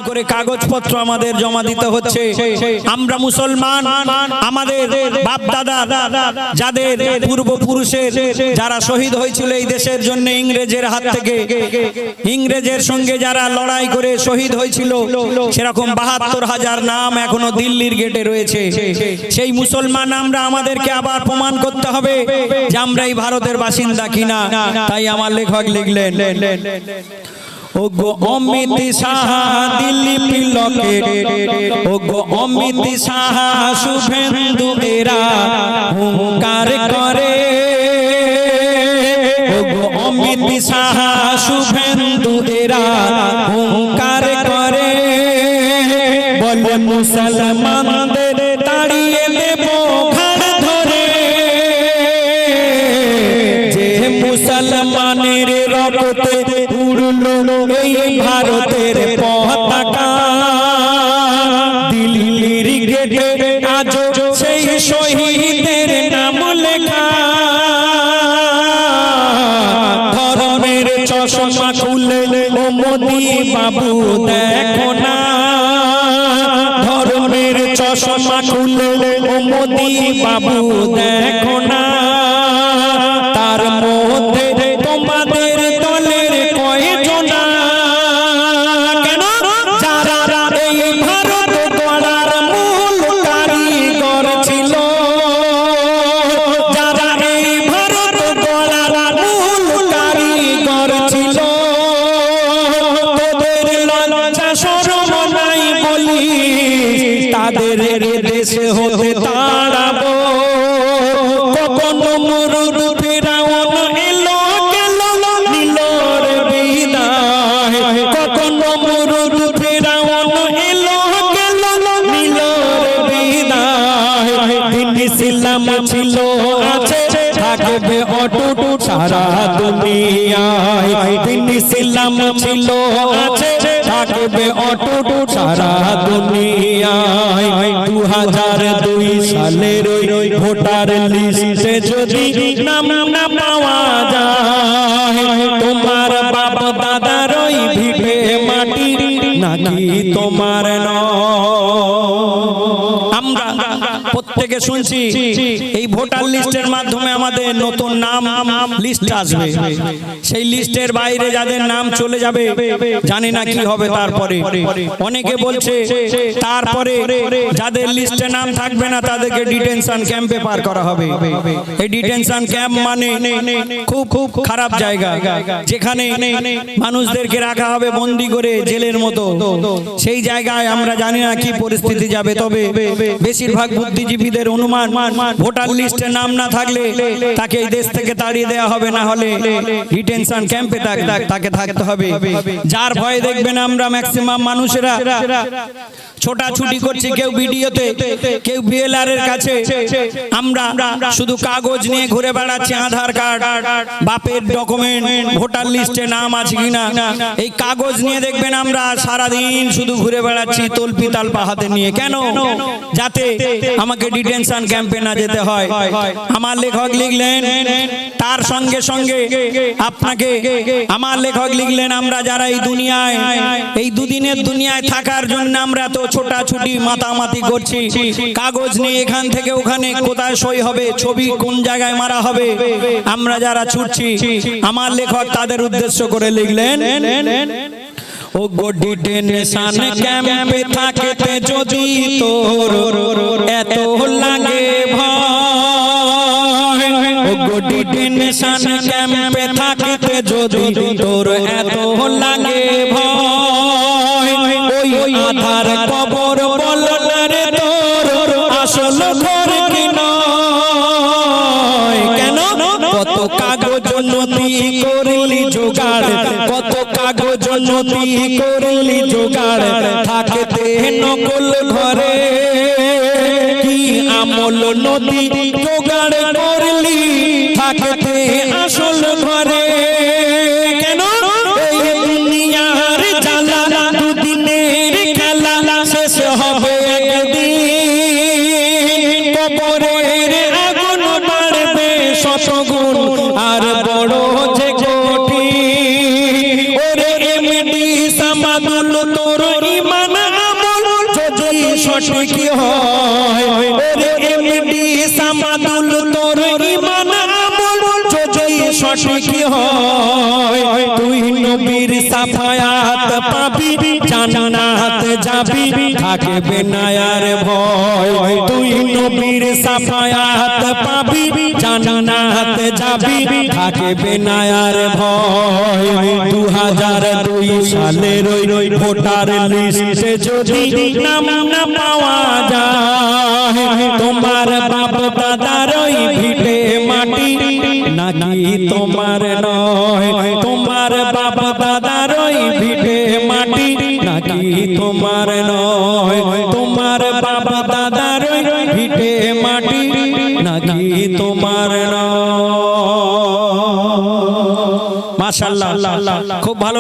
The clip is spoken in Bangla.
করে কাগজপত্র আমাদের জমা দিতে হচ্ছে। আমরা মুসলমান, আমাদের বাপ দাদা যাদের পূর্বপুরুষের যারা শহীদ হয়েছিল এই দেশের জন্য ইংরেজের হাত থেকে, ইংরেজের সঙ্গে যারা লড়াই করে শহীদ হয়েছিল, সেরকম ৭২,০০০ নাম এখনো দিল্লির গেটে রয়েছে। সেই মুসলমান আমরা, আমাদেরকে আবার প্রমাণ করতে হবে যে আমরা এই ভারতের বাসিন্দা কিনা। তাই আমার লেখক লিখলেন, ওগো অমিত সাহা দিল্লি পিলকে, ওগো অমিত সাহা শুভেন্দু এরা হুঙ্কার করে, ওগো অমিত সাহা শুভেন্দু এরা হুঙ্কার করে, বলে মুসলমানদের তাড়িয়ে দেব ঘাড় ধরে, যে মুসলমানের রক্তে উড়লো এই ভারতের পতাকা, দিল্লির গেটে আজ সেই শহীদের নাম লেখা, ধর্মের চশমা খুলে ও মোদি বাবু দেখো না, ধর্মের চশমা খুলে ও মোদি বাবু দেখো না, তার মধ্যে তোমাদের দলের কয়জনা, কেন যারা এই ভারত গড়ার মূল কারিগর ছিল, যারা এই ভারত গড়ার মূল কারিগর ছিল, তোদের লজ্জা শরম নাই বলি তাদের দেশে হতে তাড়াবো, কখনো মুরুদ ফেরাউন এলো গেল নিলোর বিদায়, কখনো মুরুদ ফেরাউন এলো গেল নিলোর বিদায়, দিন ইসলাম ছিল আছে থাকবে অটুট সারা দুনিয়ায়, দিন ইসলাম ছিল আছে থাকবে অটুট সারা দুনিয়ায়, 2002 সালের ওই ভোটার লিস্টে যদি নাম না পাওয়া যায়, তোমার বাপ দাদার ওই ভিটে মাটি নাকি তোমার আমরা প্রত্যেকে শুনছি এই ভোটার লিস্টের মাধ্যমে আমাদের নতুন নাম লিস্ট আসবে, সেই লিস্টের বাইরে যাদের নাম চলে যাবে জানি না কি হবে তারপরে। অনেকে বলছে তারপরে যাদের লিস্টে নাম থাকবে না তাদেরকে ডিটেনশন ক্যাম্পে পার করা হবে। এই ডিটেনশন ক্যাম্প মানে খুব খুব খারাপ জায়গা, যেখানে মানুষদেরকে রাখা হবে বন্দি করে জেলের মতো। সেই জায়গায় আমরা জানি না কি পরিস্থিতি যাবে, তবে বেশিরভাগ বুদ্ধিজীবীদের অনুমান ভোটার লিস্টে নাম না থাকলে তাকে এই দেশ থেকে তাড়িয়ে দেওয়া হবে, না হলে ডিটেনশন ক্যাম্পে তাকে থাকতে হবে। যার ভয়ে দেখবেন আমরা ম্যাক্সিমাম মানুষেরা ছোটাছুটি করছি, কেউ ভিডিওতে, কেউ বিএলআর এর কাছে, আমরা শুধু কাগজ নিয়ে ঘুরে বেড়াচ্ছি, আধার কার্ড, বাপের ডকুমেন্ট, ভোটার লিস্টে নাম আছে কিনা, এই কাগজ নিয়ে দেখবেন আমরা সারাদিন শুধু ঘুরে বেড়াচ্ছি তলপি তালপা হাতে নিয়ে। কেন? যাতে আমাকে ডিটেনশন ক্যাম্পে না যেতে হয়। আমার লেখক লিখলেন তার সঙ্গে সঙ্গে আপনাকে, আমার লেখক লিখলেন আমরা যারা এই দুনিয়ায়, এই দুদিনের দুনিয়ায় থাকার জন্য আমরা তো ছোটাছুটি মাতামাতি করছি, কাগজ নিয়ে এখান থেকে ওখানে কোথায় সই হবে, ছবি কোন জায়গায় মারা হবে, আমরা যারা ছুটছি, আমার লেখক তাদের উদ্দেশ্য করে লিখলেন, ও গো ডিটেনশন ক্যাম্পে থাকতে যদি তোর এত লাগে ভয়, ও গো ডিটেনশন ক্যাম্পে থাকতে যদি তোর এত লাগে ভয়, ওই আধার কবর বলনারে তোর আসল ঘর কি নয়, কেন কত কাগজ নথি করলি জোগাড়, কত কাগজ নথি করলি জোগাড়, থাকতে নকল ঘরে, কি আমল নথি জোগাড় করলি থাকতে আসল ঘরে, কেন এই দুনিয়ার জ্বালা দুদিনের খেলা শেষ হবে একদিন, কবরের আগুন বাড়বে শতগুণ আর বড় যে কঠিন, ওরে এমডি সামাদুল তোর ইমান সঠিক হয় ওরে এমডি সামাদুল তোর ঈমান আমল যদি সঠিক হয় তুই নবীর সাফায়াত পাবি জান্নাত যাবি থাকবে না আর ভয় তুই নবীর সাফায়াত পাবি জান্নাত যাবি থাকবে না আর ভয় 2002 সালের ওই ভোটার লিস্টে যদি নাম না পাওয়া যায় তোমার বাপ দাদার ওই ভিটে মাটি নাকি তোমার নয় তোমার বাপ দাদার ওই ভিটে মাটি নাকি তোমার নয় তোমার বাপ দাদার ওই ভিটে মাটি নাকি তোমার নয় মাশাআল্লাহ খুব ভালো